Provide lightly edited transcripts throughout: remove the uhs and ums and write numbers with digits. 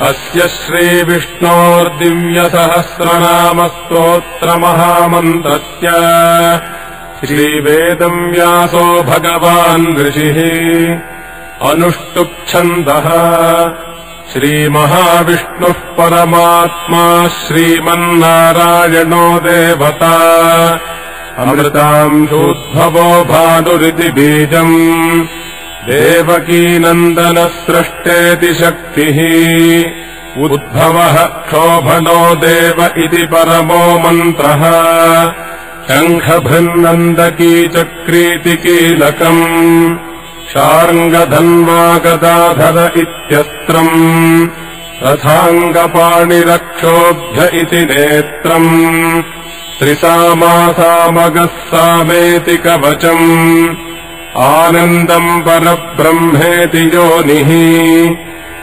अस्य श्रीविष्णोर्दिव्यसहस्रनामस्तोत्रमहामन्त्रस्य श्रीवेदम् व्यासो भगवान् ऋषिः अनुष्टुप्छन्दः श्रीमहाविष्णुः परमात्मा श्रीमन्नारायणो देवता अमृतांशोद्भवो भानुरिति बीजम् देवकीनन्दनसृष्टेति शक्तिः उद्भवः क्षोभनो देव इति परमो मन्त्रः शङ्खभृन्नन्दकी चक्रीति कीलकम् शार्ङ्गधन्वा गदाधर इत्यस्त्रम् रथाङ्गपाणिरक्षोभ्य इति नेत्रम् त्रिसामासामगः सामेति कवचम् आनन्दम् परब्रह्मेति योनिः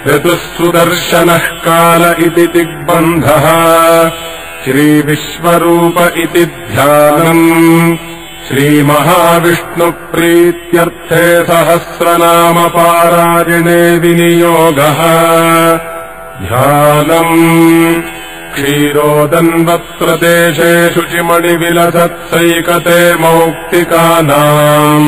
ऋतुः सुदर्शनः काल इति दिग्बन्धः श्रीविश्वरूप इति ध्यानम् श्रीमहाविष्णुप्रीत्यर्थे सहस्रनामपारायणे विनियोगः ध्यानम् क्षीरोदन्वत्रदेशे शुचिमणिविलसत्सैकते मौक्तिकानाम्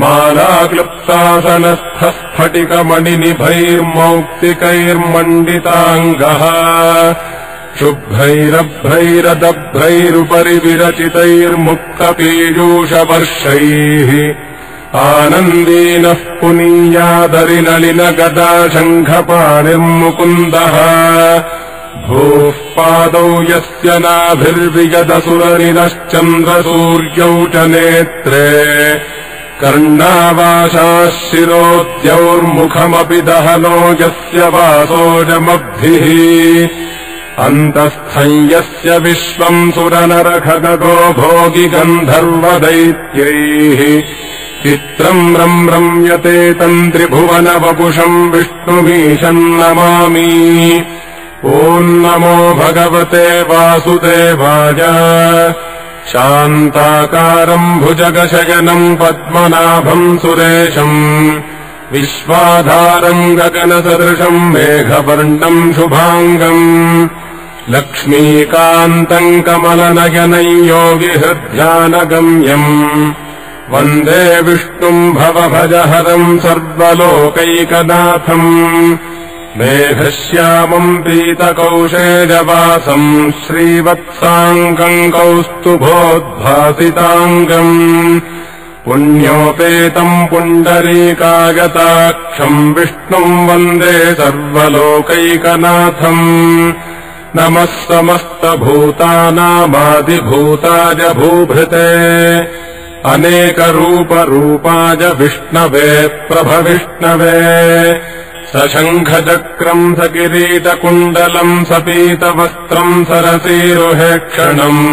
मालाक्लुप्तासनस्थस्फटिकमणिनिभैर्मौक्तिकैर्मण्डिताङ्गः शुभ्रैरभ्रैरदभ्रैरुपरि विरचितैर्मुक्तपीयूषवर्षैः आनन्दीनः पुनीयादरिनलिनगदा शङ्खपाणिर्मुकुन्दः भूः पादौ यस्य नाभिर्विगदसुरनिनश्चन्द्रसूर्यौ च नेत्रे कर्णावाशाः शिरोद्यौर्मुखमपि दहनो यस्य वासोजमब्धिः अन्तस्थम् यस्य विश्वम् सुरनरखगो भोगि गन्धर्वदैत्यैः चित्रम् रम्यते तन्त्रिभुवनवपुषम् विष्णुमीशम् नमामि ॐ नमो भगवते वासुदेवाय शान्ताकारम् भुजगशयनम् पद्मनाभम् सुरेशम् विश्वाधारम् गगनसदृशम् मेघवर्णम् शुभाङ्गम् लक्ष्मीकान्तम् कमलनयनम् योगिहृद्ध्यानगम्यम् वन्दे विष्णुम् भवभजहरम् सर्वलोकैकनाथम् मेघश्यामम् पीतकौशेजवासम् श्रीवत्साङ्गम् कौस्तुभोद्भासिताङ्गम् पुण्योपेतम् पुण्डरीकागताक्षम् विष्णुम् वन्दे सर्वलोकैकनाथम् नमः समस्तभूतानामादिभूताय भूभृते अनेकरूपरूपाय विष्णवे प्रभविष्णवे सशङ्खचक्रम् सकिरीटकुण्डलम् सपीतवस्त्रम् सरसीरुहेक्षणम्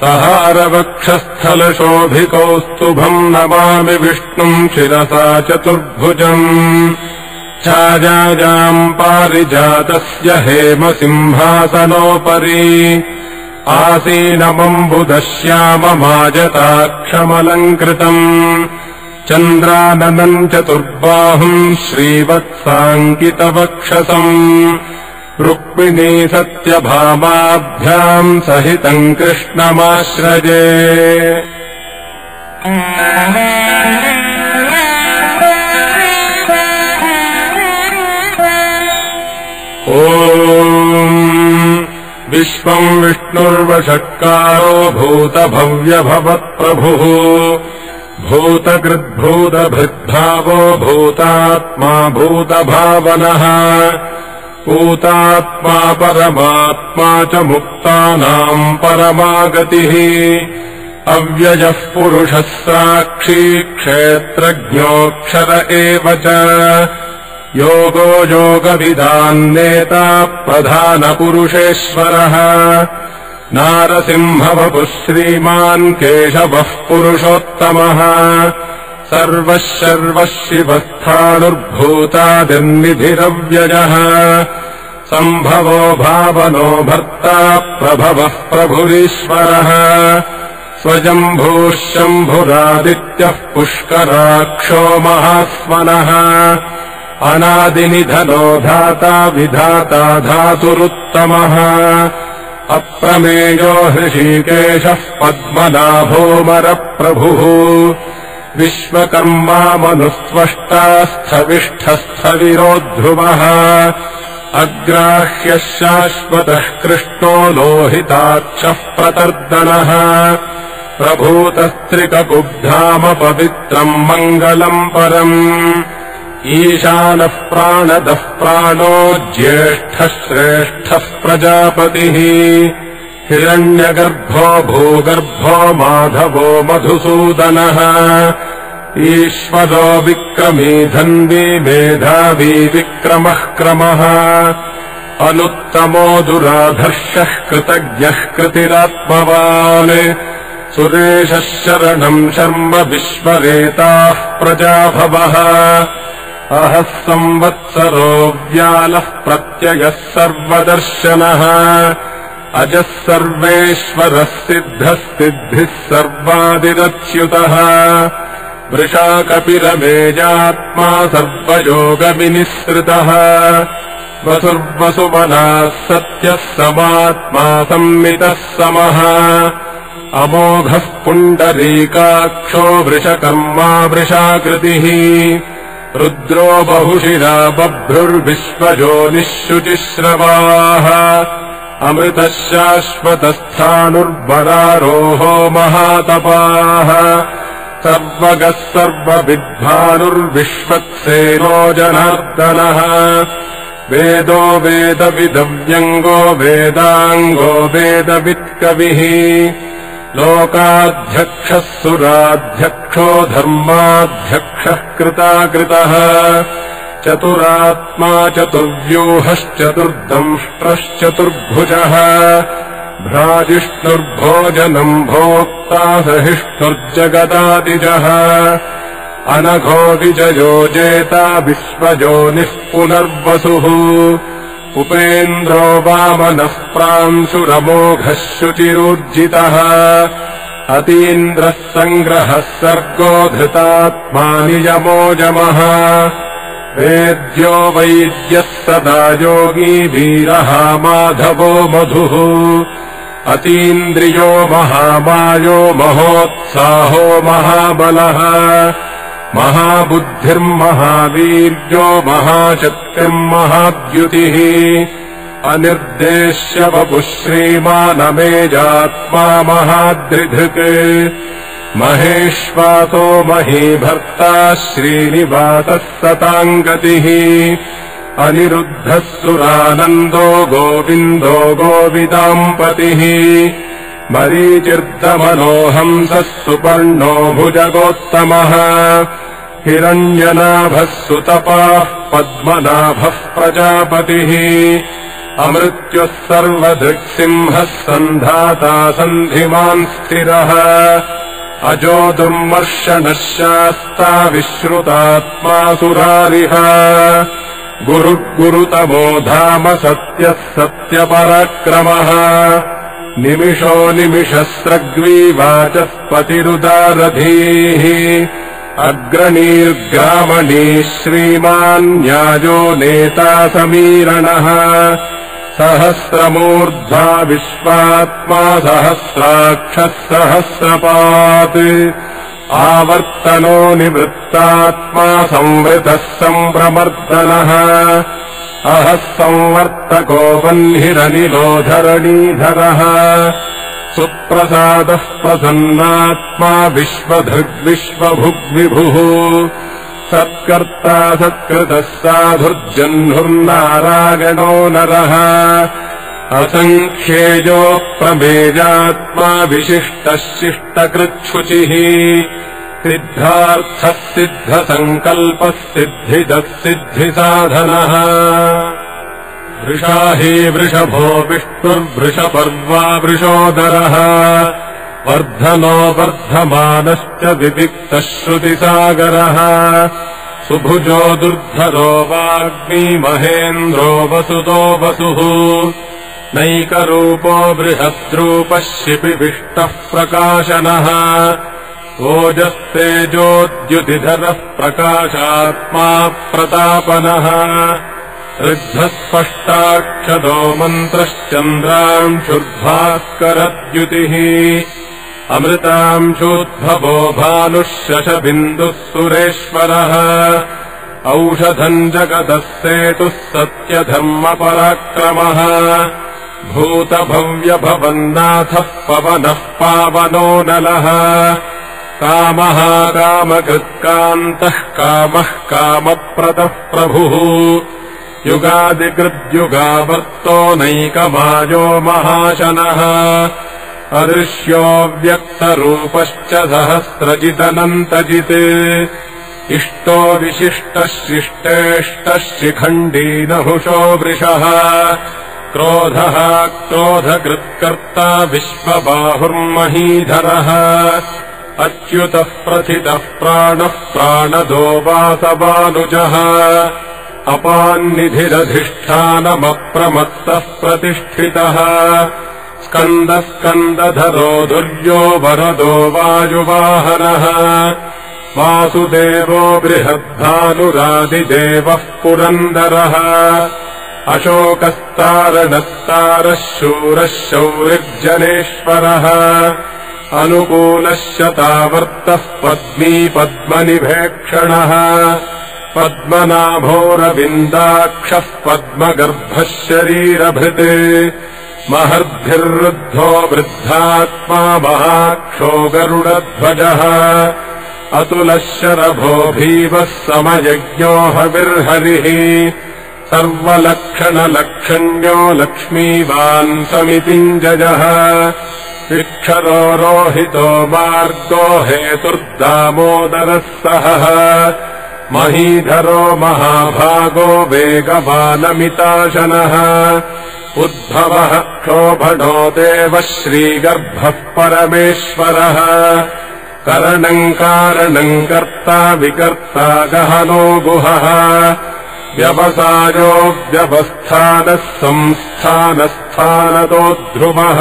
सहारवक्षस्थलशोभिकौस्तुभम् नमामि विष्णुम् शिरसा चतुर्भुजम् छायायाम् पारिजातस्य हेमसिंहासनोपरि आसीनमम्बुदश्याममाजताक्षमलङ्कृतम् चन्द्राननम् चतुर्बाहुम् श्रीवत्साङ्कितवक्षसम् रुक्मिणी सत्यभामाभ्याम् सहितम् कृष्णमाश्रजे ॐ विश्वम् विष्णुर्वषट्कारो भूतभव्यभवत्प्रभुः भूतकृद्भूतभृद्भावो भूतात्मा भूतभावनः भूतात्मा परमात्मा च मुक्तानाम् परमागतिः अव्ययः पुरुषः साक्षी क्षेत्रज्ञोऽक्षर एव च योगो योगविदान्नेता प्रधानपुरुषेश्वरः नारसिंहवपुः श्रीमान् केशवः पुरुषोत्तमः सर्वः शर्वः शिवस्थाणुर्भूतादिर्निधिरव्ययः सम्भवो भावनो भर्ता प्रभवः प्रभुरीश्वरः स्वयम्भूः शम्भुरादित्यः पुष्कराक्षो महास्वनः अनादिनिधनो धाता विधाता धातुरुत्तमः अप्रमेयो हृषीकेशः पद्मनाभोमरप्रभुः विश्वकर्मा मनुस्त्वष्टा स्थविष्ठस्थविरोध्रुवः अग्राह्यः शाश्वतः कृष्णो लोहिताक्षः प्रतर्दनः प्रभूतस्त्रिककुब्धाम पवित्रम् मङ्गलम् परम् ईशानः प्राणदः प्राणो ज्येष्ठः श्रेष्ठः प्रजापतिः हिरण्यगर्भो भूगर्भो माधवो मधुसूदनः ईश्वरो विक्रमी धन्वी मेधावी विक्रमः क्रमः अनुत्तमो दुराधर्षः कृतज्ञः कृतिरात्मवान् सुरेशः शरणम् शर्म विश्वरेताः प्रजाभवः अहः संवत्सरो व्यालः प्रत्ययः सर्वदर्शनः अजः सर्वेश्वरः सिद्धः सिद्धिः सर्वादिरच्युतः वृषाकपिरमेजात्मा सर्वयोगविनिःसृतः वसुर्वसुमनाः सत्यः समात्मा संमितः समः अमोघः पुण्डरीकाक्षो वृषकर्मा वृषाकृतिः रुद्रो बहुशिरा बभ्रुर्विश्वजोनिः शुचिश्रवाः अमृतः शाश्वतस्थाणुर्वरारोहो महातपाः सर्वगः सर्वविद्भानुर्विश्वक्सेनो जनार्दनः वेदो वेदविदव्यङ्गो वेदाङ्गो वेदवित्कविः लोकाध्यक्षः सुराध्यक्षो धर्माध्यक्षः कृताकृतः चतुरात्मा चतुर्व्यूहश्चतुर्दंष्ट्रश्चतुर्भुजः भ्राजिष्णुर्भोजनम् भोक्ता सहिष्णुर्जगदादिजः अनघो विजयो जेता विश्वजोनिः पुनर्वसुः उपेन्द्रो वामनः प्रांशुरमोघः शुचिरूर्जितः अतीन्द्रः सङ्ग्रहः सर्गो धृतात्मा नियमोजमः वेद्यो वैद्यः सदा योगी वीरः माधवो मधुः अतीन्द्रियो महामायो महोत्साहो महाबलः महाबुद्धिर्महावीर्यो महाशक्तिर्महाद्युतिः अनिर्देश्य वपुः श्रीमानमेजात्मा महाद्रिधृक् महेश्वासो महीभर्ता श्रीनिवासः सताङ्गतिः अनिरुद्धः सुरानन्दो गोविन्दो गोविदाम्पतिः मरीचिर्दमनोहंसः सुपर्णो भुजगोत्तमः हिरण्यनाभः सुतपाः पद्मनाभः प्रजापतिः अमृत्युः सर्वदृक्सिंहः सन्धाता सन्धिमान् स्थिरः अजो दुर्मर्शनः शास्ता विश्रुतात्मा सुरारिः गुरुतमो धाम सत्यः सत्यपराक्रमः निमिषो निमिषस्रग्वी वाचस्पतिरुदारधीः अग्रणीर्ग्रामणी श्रीमान् न्यायो नेता समीरणः सहस्रमूर्ध्वा विश्वात्मा सहस्राक्षः सहस्रपात् आवर्तनो निवृत्तात्मा संवृतः सम्प्रमर्दनः अहः संवर्तको वह्निरनिलोधरणीधरः सुप्रसादः प्रसन्नात्मा विश्वधृग्विश्वभुग्विभुः सत्कर्ता सत्कृतः साधुर्जह्नुर्नारायणो नरः असङ्ख्येयो प्रमेयात्मा विशिष्टः शिष्टकृच्छुचिः सिद्धार्थः सिद्धसङ्कल्पः सिद्धिदः सिद्धिसाधनः वृषा हि वृषभो विष्णुर्वृषपर्वा वृषोदरः वर्धनो वर्धमानश्च विविक्तः श्रुतिसागरः सुभुजो दुर्धरो वाग्मी महेन्द्रो वसुतो वसुः नैकरूपो बृहद्रूपः शिपिविष्टः प्रकाशनः ओजस्तेजोद्युतिधरः प्रकाशात्मा प्रतापनः ऋद्धस्पष्टाक्षदो मन्त्रश्चन्द्रांशुर्भास्करद्युतिः अमृतांशोद्भवो भानुः शशबिन्दुः सुरेश्वरः औषधम् जगतः सेतुः सत्यधर्मपराक्रमः भूतभव्यभवन्नाथः पवनः पावनो नलः कामः कामकृत्कान्तः कामः कामप्रदः प्रभुः युगादिकृद्युगावर्तो नैकमायो महाशनः अदृश्यो व्यक्तरूपश्च सहस्रजिदनन्तजित् इष्टो विशिष्टः शिष्टेष्टः शिखण्डी नहुषो वृषः क्रोधः क्रोधकृत्कर्ता विश्वबाहुर्महीधरः अच्युतः प्रथितः प्राणः प्राणदो वासवानुजः अपान्निधिरधिष्ठानमप्रमत्तः प्रतिष्ठितः स्कन्दः स्कन्दधरो दुर्यो वरदो वायुवाहनः वासुदेवो बृहद्भानुरादिदेवः पुरन्दरः अशोकस्तारणस्तारः शूरः शौरिर्जनेश्वरः अनुकूलः शतावर्तः पद्मी पद्मनिभेक्षणः पद्मनाभोरविन्दाक्षः पद्मगर्भः शरीरभृत् महर्भिर्वृद्धो वृद्धात्मा महाक्षो गरुडध्वजः अतुलः शरभो भीवः समयज्ञो हविर्हरिः सर्वलक्षणलक्षण्यो लक्ष्मीवान् समितिञ्जयः विक्षरो रोहितो मार्गो हेतुर्दामोदरः सहः महीधरो महाभागो वेगवानमिताशनः उद्भवः क्षोभणो देवः श्रीगर्भः परमेश्वरः करणम् कारणम् कर्ता विकर्ता गहनो गुहः व्यवसायो व्यवस्थानः संस्थानस्थानतो ध्रुवः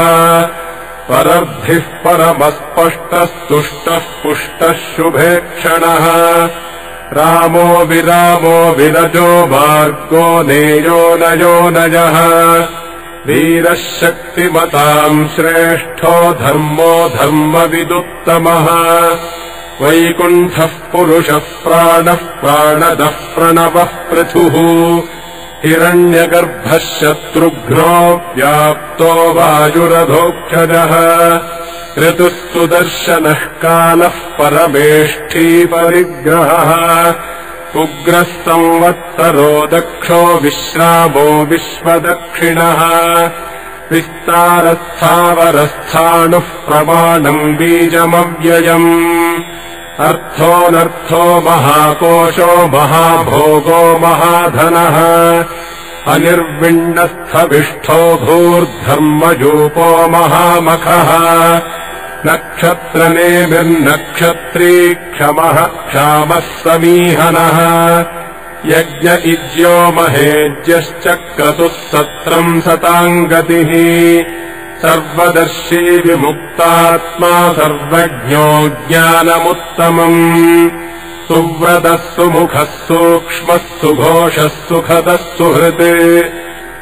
परर्भिः परमस्पष्टस्तुष्टः पुष्टः शुभेक्षणः रामो विरामो विरजो मार्गो नेयो नयो नयः वीरः शक्तिमताम् श्रेष्ठो धर्मो धर्मविदुत्तमः वैकुण्ठः पुरुषः प्राणः प्राणदः प्रणवः पृथुः हिरण्यगर्भः शत्रुघ्नो व्याप्तो वायुरधोक्षजः ऋतुस्तुदर्शनः कालः परमेष्ठी परिग्रहः उग्रः संवत्सरो दक्षो विश्रामो विश्वदक्षिणः विस्तारस्थावरस्थाणुः प्रमाणम् बीजमव्ययम् अर्थोऽनर्थो महाकोशो महाभोगो महाधनः अनिर्विण्णस्थविष्ठो भूर्धर्मजूपो महामखः नक्षत्रनेमिर्नक्षत्री क्षमः क्षामः समीहनः यज्ञ इज्यो महेज्यश्च क्रतुः सत्रम् सताङ्गतिः सर्वदर्शी विमुक्तात्मा सर्वज्ञो ज्ञानमुत्तमम् सुव्रतः सुमुखः सूक्ष्मः सुघोषः सुखदः सुहृत्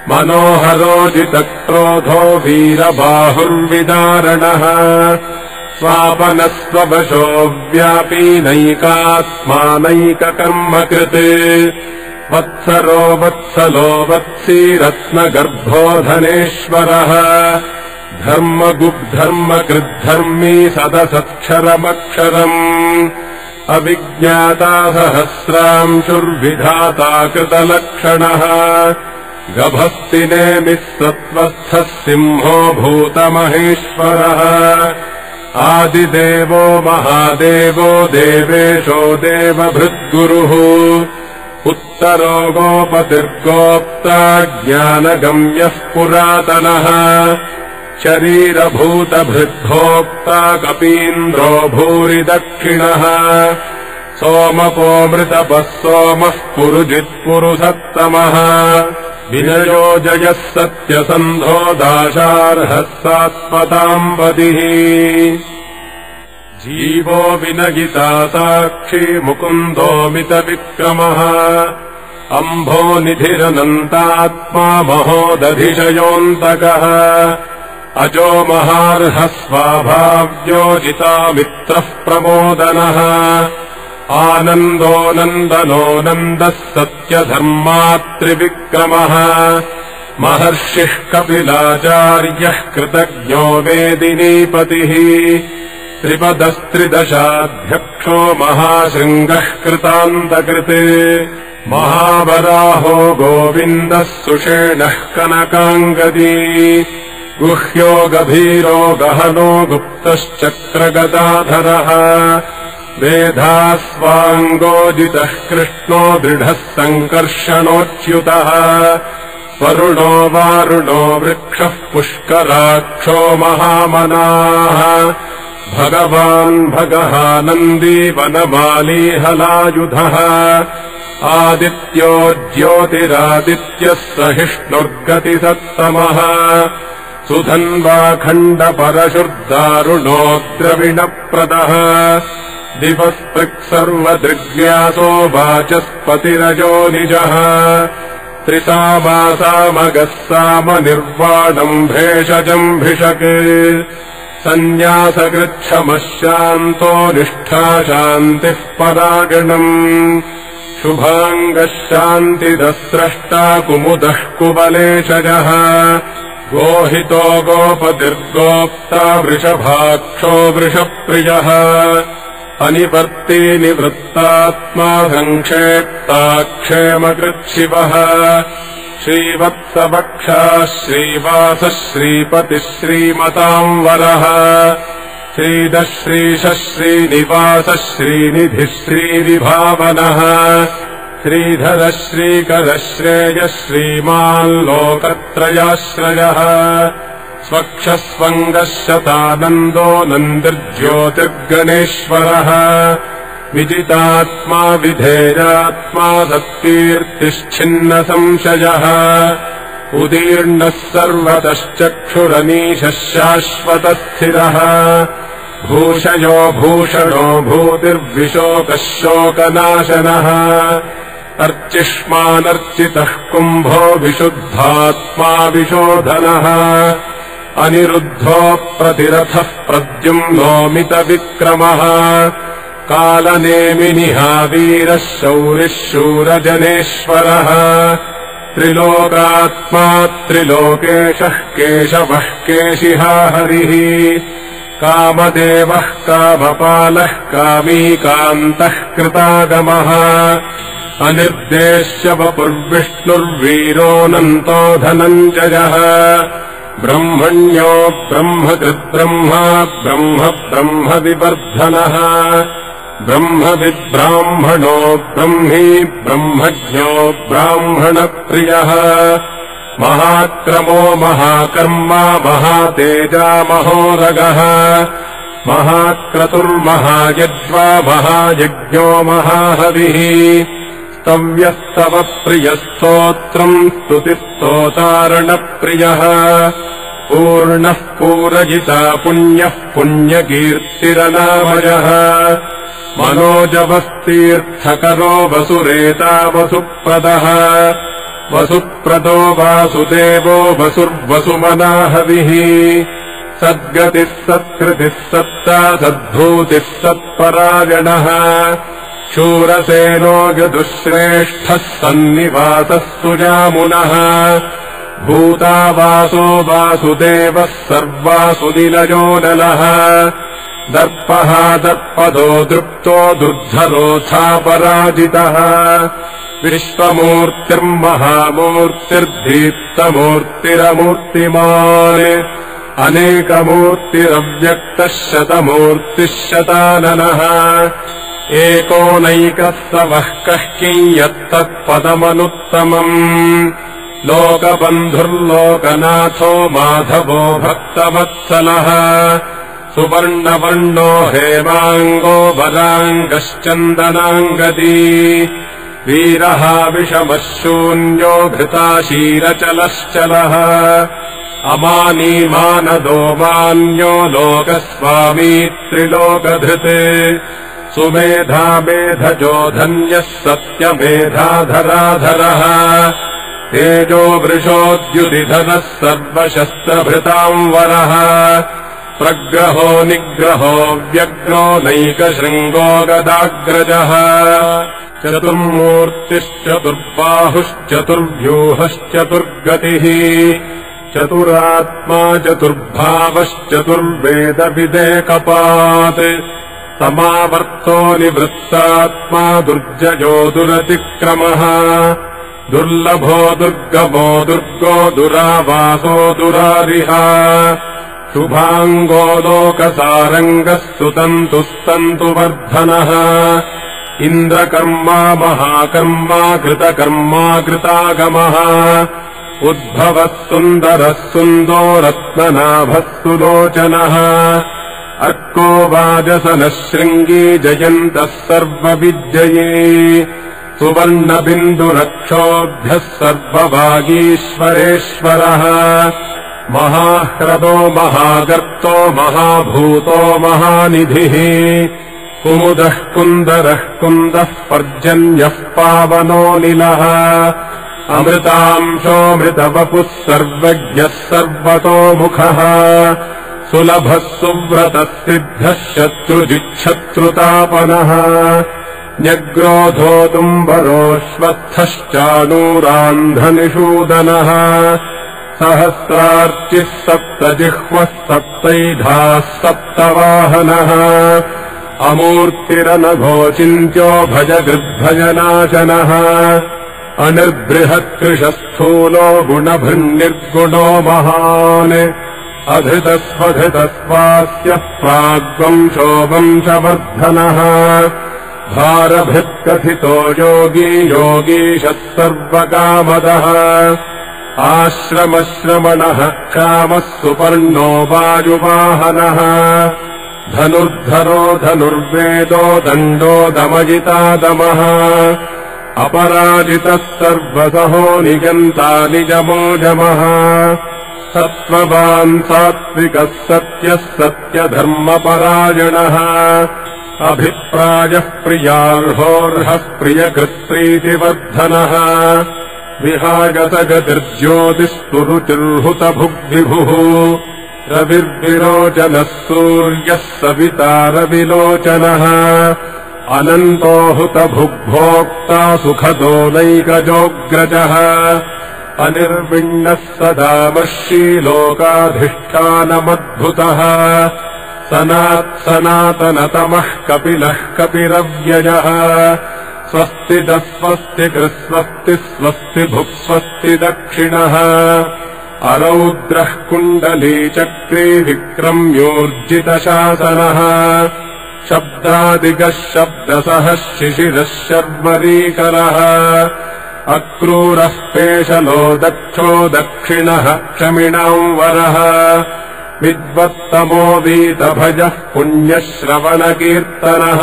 मनोहरोजितक्रोधो वीरबाहुर्विदारणः स्वापनस्ववशो व्यापी नैकात्मानैककर्मकृत् वत्सरो वत्सलो वत्सी रत्नगर्भो धनेश्वरः धर्मगुग्धर्मकृद्धर्मी सदसत्क्षरमक्षरम् अविज्ञाता सहस्रांशुर्विधाता कृतलक्षणः गभस्तिनेमिः सत्त्वस्थः सिंहो भूतमहेश्वरः आदिदेवो महादेवो देवेशो देवभृद्गुरुः उत्तरो गोपतिर्गोप्ता ज्ञानगम्यः पुरातनः शरीरभूतभृद्भोक्ता कपीन्द्रो भूरि दक्षिणः सोमपोमृतपः सोमः पुरुजित्पुरुषत्तमः विनयो जयः सत्यसन्धो दाशार्हः सात्वताम्बदिः जीवो विनगिता साक्षी मुकुन्दोऽमितविक्रमः अम्भो निधिरनन्तात्मा महोदधिशयोऽन्तकः अजो महार्हः स्वाभाव्यो जितामित्रः प्रमोदनः आनन्दो नन्दनो नन्दः सत्यधर्मात्रिविक्रमः महर्षिः कपिलाचार्यः कृतज्ञो वेदिनीपतिः त्रिपदस्त्रिदशाध्यक्षो महाशृङ्गः कृतान्तकृते महावराहो गोविन्दः सुषेणः कनकाङ्गदी गुह्यो गभीरो गहनो गुप्तश्चक्रगदाधरः वेधास्वाङ्गोजितः कृष्णो दृढः सङ्कर्षणोच्युतः वरुणो वारुणो वृक्षः पुष्कराक्षो महामनाः भगवान् भगहानन्दी वनमाली हलायुधः आदित्यो ज्योतिरादित्यः सहिष्णुर्गतिसत्तमः सुधन्वाखण्डपरशुर्दारुणो द्रविणप्रदः दिवस्पृक्सर्वदृग्व्यासो वाचस्पतिरजो निजः त्रिसामासामगः सामनिर्वाणम् भेषजम् भिषक् सन्न्यासकृच्छमः शान्तो निष्ठा शान्तिः परागणम् शुभाङ्गः शान्तिदस्रष्टा कुमुदः कुबलेशजः गोहितो गोपतिर्गोप्ता वृषभाक्षो वृषप्रियः अनिवर्ती निवृत्तात्मा संक्षेप्ता क्षेमकृच्छिवः श्रीवत्सवक्षः श्रीवासः श्रीपतिः श्रीमताम्बरः श्रीदः श्रीशः श्रीनिवासः श्रीनिधिः श्रीविभावनः श्रीधरः श्रीकरः श्रेयः श्रीमान् लोकत्रयाश्रयः स्वक्षः स्वङ्गः शतानन्दो नन्दिर्ज्योतिर्गणेश्वरः विजितात्मा विधेयात्मा सत्कीर्तिश्छिन्नसंशयः उदीर्णः सर्वतश्चक्षुरनीशः शाश्वतस्थिरः भूषयो भूषणो भूतिर्विशोकः शोकनाशनः अर्चिष्मानर्चितः कुम्भो विशुद्धात्मा विशोधनः अनिरुद्धो प्रतिरथः प्रद्युम्नोमितविक्रमः कालनेमिनिहा वीरः शौरिः शूरजनेश्वरः त्रिलोकात्मा त्रिलोकेशः केशवः केशिहा हरिः कामदेवः कामपालः कामी कान्तः कृतागमः अनिर्देश्य वपुर्विष्णुर्वीरोऽनन्तो धनञ्जयः ब्रह्मण्यो ब्रह्मकृद्ब्रह्मा ब्रह्म ब्रह्मविवर्धनः ब्रह्मविद्ब्राह्मणो ब्रह्मी ब्रह्मज्ञो ब्राह्मणप्रियः महाक्रमो महाकर्मा महातेजा महोरगः महाक्रतुर्महायज्वा महायज्ञो महाहविः स्तव्यस्तव प्रियस्तोत्रम् स्तुतिस्तोतारणप्रियः पूर्णः पूरजिता पुण्यः पुण्यकीर्तिरनामयः मनोजवस्तीर्थकरो वसुरेता वसुप्रदः वसुप्रदो वासुदेवो वसुर्वसुमनाहविः सद्गतिः सत्कृतिः सत्ता सद्भूतिः सत्परायणः शूरसेनो यदुश्रेष्ठः सन्निवासः सुजामुनः भूतावासो वासुदेवः सर्वासुनिलयोनलः दर्पः दर्पदो दृप्तो दुर्धरोऽथापराजितः विश्वमूर्तिर्महामूर्तिर्दीप्तमूर्तिरमूर्तिमान् अनेकमूर्तिरव्यक्तः शतमूर्तिः शताननः एकोनैकः सवः कः किञ्यत्तत्पदमनुत्तमम् लोकबन्धुर्लोकनाथो माधवो भक्तवत्सलः सुवर्णवर्णो हेमाङ्गो वराङ्गश्चन्दनाङ्गदी वीरः विषमः शून्यो घृताशीरचलश्चलः अमानी मानदो मान्यो लोकस्वामी त्रिलोकधृत् सुमेधा मेधजो धन्यः सत्यमेधाधराधरः तेजो वृषोद्युतिधरः सर्वशस्त्रभृताम्बरः प्रग्रहो निग्रहो व्यग्रो नैकशृङ्गो गदाग्रजः चतुर्मूर्तिश्चतुर्बाहुश्चतुर्व्यूहश्चतुर्गतिः चतुरात्मा चतुर्भावश्चतुर्वेदविदेकपात् समावर्तो निवृत्तात्मा दुर्जयो दुरतिक्रमः दुर्लभो दुर्गमो दुर्गो दुरावासो दुरारिः शुभाङ्गो लोकसारङ्गः सुतन्तुस्तन्तु वर्धनः इन्द्रकर्मा महाकर्मा कृतकर्मा कृतागमः उद्भवः सुन्दरः सुन्दो रत्ननाभः सुलोचनः अर्को वाजसनः शृङ्गी जयन्तः सर्वविद्यये सुवर्णबिन्दुरक्षोभ्यः सर्ववागीश्वरेश्वरः महाह्रदो महागर्तो महाभूतो महानिधिः कुमुदः कुन्दरः कुन्दः पर्जन्यः पावनोऽनिलः अमृतांशोऽमृतवपुः सर्वज्ञः सर्वतोमुखः सुलभः सुव्रतः सिद्धः शत्रुजिच्छत्रुतापनः न्यग्रोधो तुम्बरोऽश्वत्थश्चाणूरान्धनिषूदनः सहस्रार्चिः सप्तजिह्वः सप्तैधाः सप्तवाहनः अमूर्तिरनघोचिन्त्यो भजगृद्भजनाशनः अनिर्बृहत्कृशस्थूलो गुणभृन्निर्गुणो महान् अधृतस्वधृतस्वास्यः प्राग्वंशो वंशवर्धनः भारभृत्कथितो योगी योगीशः सर्वकामदः आश्रमश्रमणः क्षामः सुपर्णो वायुवाहनः धनुर्धरो धनुर्वेदो दण्डो दमजितादमः अपराजितः सर्वसहो निगन्ता निजमोजमः सत्त्ववान् सात्विकः सत्यः सत्यधर्मपरायणः अभिप्रायः प्रियार्होर्हः प्रियकृत्प्रीतिवर्धनः विहागतगतिर्ज्योतिस्तुरुचिर्हुतभुग्विभुः रविर्विरोचनः सूर्यः सविता रविलोचनः अनन्तो हुतभुग्भोक्ता सुखदो नैकजोऽग्रजः अनिर्विण्णः सदामर्षी लोकाधिष्ठानमद्भुतः सनात्सनातनतमः कपिलः कपिरव्ययः स्वस्तिदः स्वस्तिकृस्वस्ति स्वस्ति भुक्स्वस्ति दक्षिणः अरौद्रः कुण्डलीचक्रे विक्रम्योर्जितशासनः शब्दादिगः शब्दसः शिशिरः शर्वरीकरः अक्रूरः पेशलो दक्षो दक्षिणः क्षमिणांवरः विद्वत्तमो वीतभजः पुण्यश्रवणकीर्तनः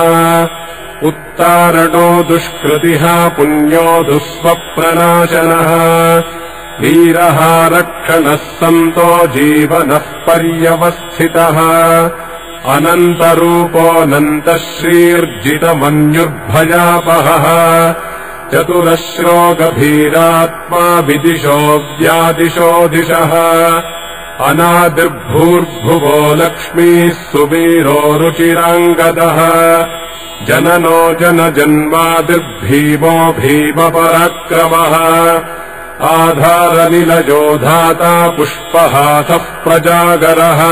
उत्तारणो दुष्कृतिः पुण्यो दुःस्वप्रनाशनः वीरः रक्षणः सन्तो जीवनः पर्यवस्थितः अनन्तरूपोऽनन्तः श्रीर्जितमन्युर्भयापहः चतुरश्रो गभीरात्मा विदिशो व्यादिशो दिशः अनादिर्भूर्भुवो लक्ष्मीः सुवीरो रुचिराङ्गदः जननो जनजन्मादिर्भीमो भीमपराक्रमः आधारनिलयो धाता पुष्पहासः प्रजागरः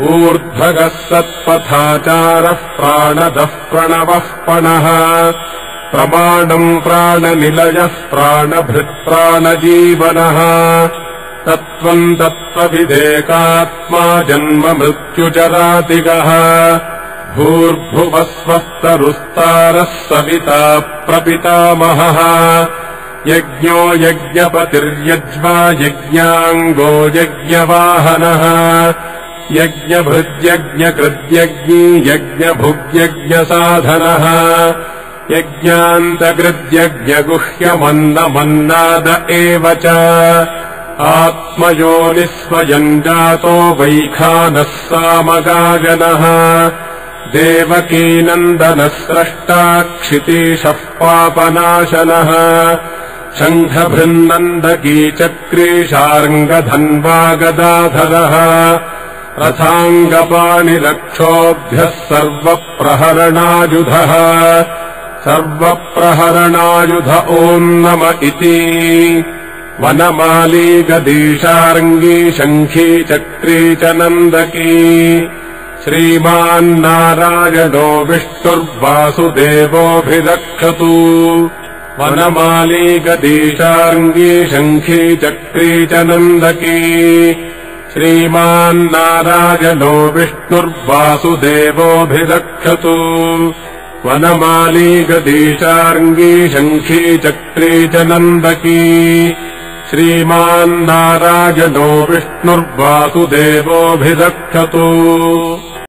ऊर्ध्वगः सत्पथाचारः प्राणदः प्रणवः पणः प्रमाणम् प्राणनिलयः प्राणभृत्प्राणजीवनः तत्त्वम् तत्त्वविदेकात्मा जन्म मृत्युचरातिगः भूर्भुवस्वस्तरुस्तारः सविता प्रपितामहः यज्ञो यज्ञपतिर्यज्वा यज्ञाङ्गो यज्ञवाहनः यज्ञभृद्यज्ञकृद्यज्ञी यज्ञभुग्यज्ञसाधनः यज्ञान्तकृद्यज्ञगुह्यमन्नमन्नाद एव च आत्मयोनिः स्वयम् जातो वैखानः सामगायनः देवकीनन्दनः स्रष्टा क्षितीशः पापनाशनः शङ्खभृन्नन्दकी चक्री शार्ङ्गधन्वा गदाधरः रथाङ्गपाणिरक्षोभ्यः सर्वप्रहरणायुधः सर्वप्रहरणायुध ओम् नम इति वनमाली गदीशार्ङ्गी शङ्खी चक्री च नन्दकी श्रीमान्नारायणो विष्णुर्वासुदेवोऽभिरक्षतु वनमाली गदीशार्ङ्गी शङ्खी चक्री च नन्दकी श्रीमान्नारायणो विष्णुर्वासुदेवोऽभिरक्षतु वनमाली गदीशार्ङ्गी शङ्खी चक्री च नन्दकी श्रीमान्नारायणो विष्णुर्वासुदेवोऽभिरक्षतु।